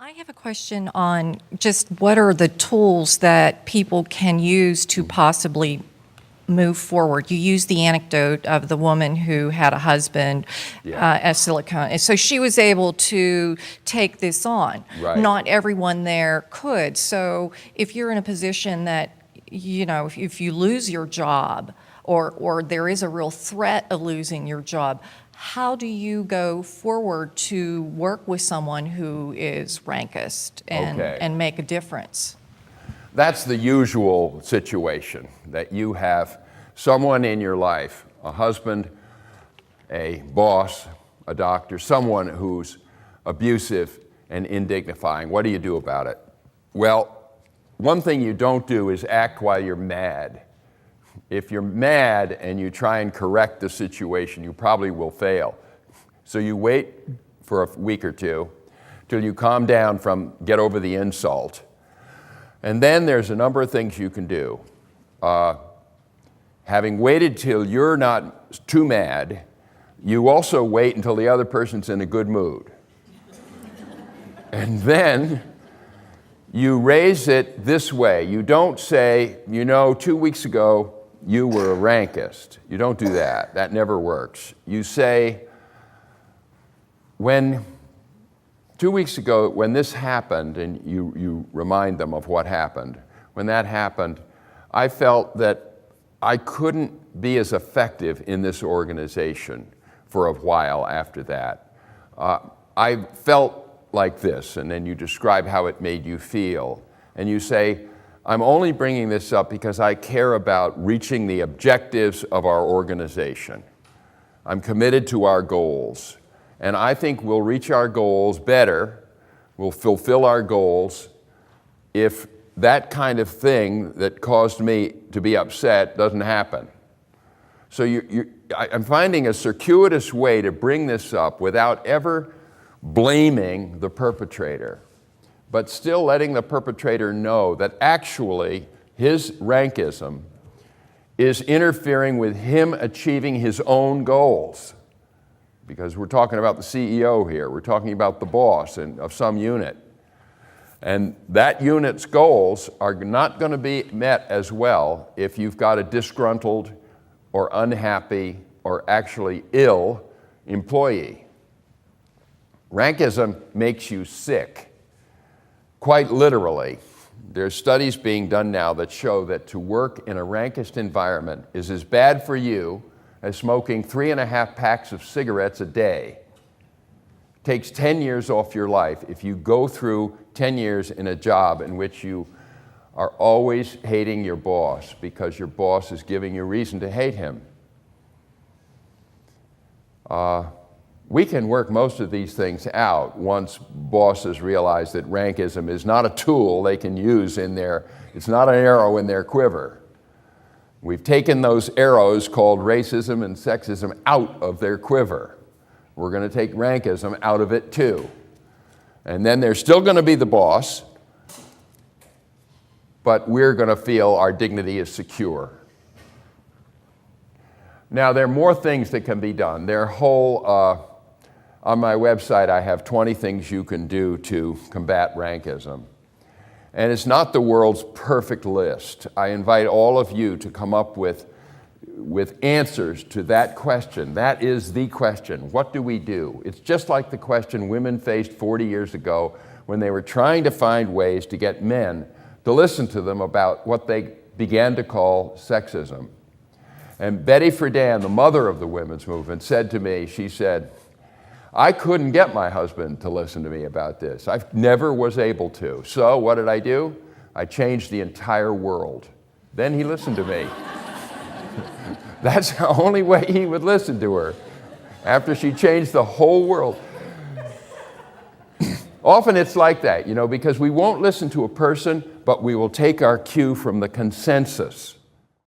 I have a question on just what are the tools that people can use to possibly move forward. You used the anecdote of the woman who had a husband as silicone. And so she was able to take this on. Right. Not everyone there could. So if you're in a position that, if you lose your job or there is a real threat of losing your job, how do you go forward to work with someone who is rankist and make a difference? That's the usual situation, that you have someone in your life, a husband, a boss, a doctor, someone who's abusive and indignifying. What do you do about it? Well, one thing you don't do is act while you're mad. If you're mad and you try and correct the situation, you probably will fail. So you wait for a week or two till you calm down get over the insult. And then there's a number of things you can do. Having waited till you're not too mad, you also wait until the other person's in a good mood. And then you raise it this way. You don't say, 2 weeks ago, you were a rankist. You don't do that. That never works. You say, 2 weeks ago, when this happened, and you remind them of what happened, when that happened, I felt that I couldn't be as effective in this organization for a while after that. I felt like this, and then you describe how it made you feel. And you say, I'm only bringing this up because I care about reaching the objectives of our organization. I'm committed to our goals. And I think we'll reach our goals better, we'll fulfill our goals, if that kind of thing that caused me to be upset doesn't happen. So I'm finding a circuitous way to bring this up without ever blaming the perpetrator, but still letting the perpetrator know that actually his rankism is interfering with him achieving his own goals. Because we're talking about the CEO here, we're talking about the boss of some unit. And that unit's goals are not going to be met as well if you've got a disgruntled or unhappy or actually ill employee. Rankism makes you sick, quite literally. There's studies being done now that show that to work in a rankist environment is as bad for you as smoking 3.5 packs of cigarettes a day. It takes 10 years off your life if you go through 10 years in a job in which you are always hating your boss because your boss is giving you reason to hate him. We can work most of these things out once bosses realize that rankism is not a tool they can use it's not an arrow in their quiver. We've taken those arrows called racism and sexism out of their quiver. We're going to take rankism out of it too. And then there's still going to be the boss, but we're going to feel our dignity is secure. Now, there are more things that can be done. On my website, I have 20 things you can do to combat rankism. And it's not the world's perfect list. I invite all of you to come up with answers to that question. That is the question. What do we do? It's just like the question women faced 40 years ago when they were trying to find ways to get men to listen to them about what they began to call sexism. And Betty Friedan, the mother of the women's movement, said to me, she said, I couldn't get my husband to listen to me about this. I never was able to. So what did I do? I changed the entire world. Then he listened to me. That's the only way he would listen to her, after she changed the whole world. Often it's like that, because we won't listen to a person, but we will take our cue from the consensus.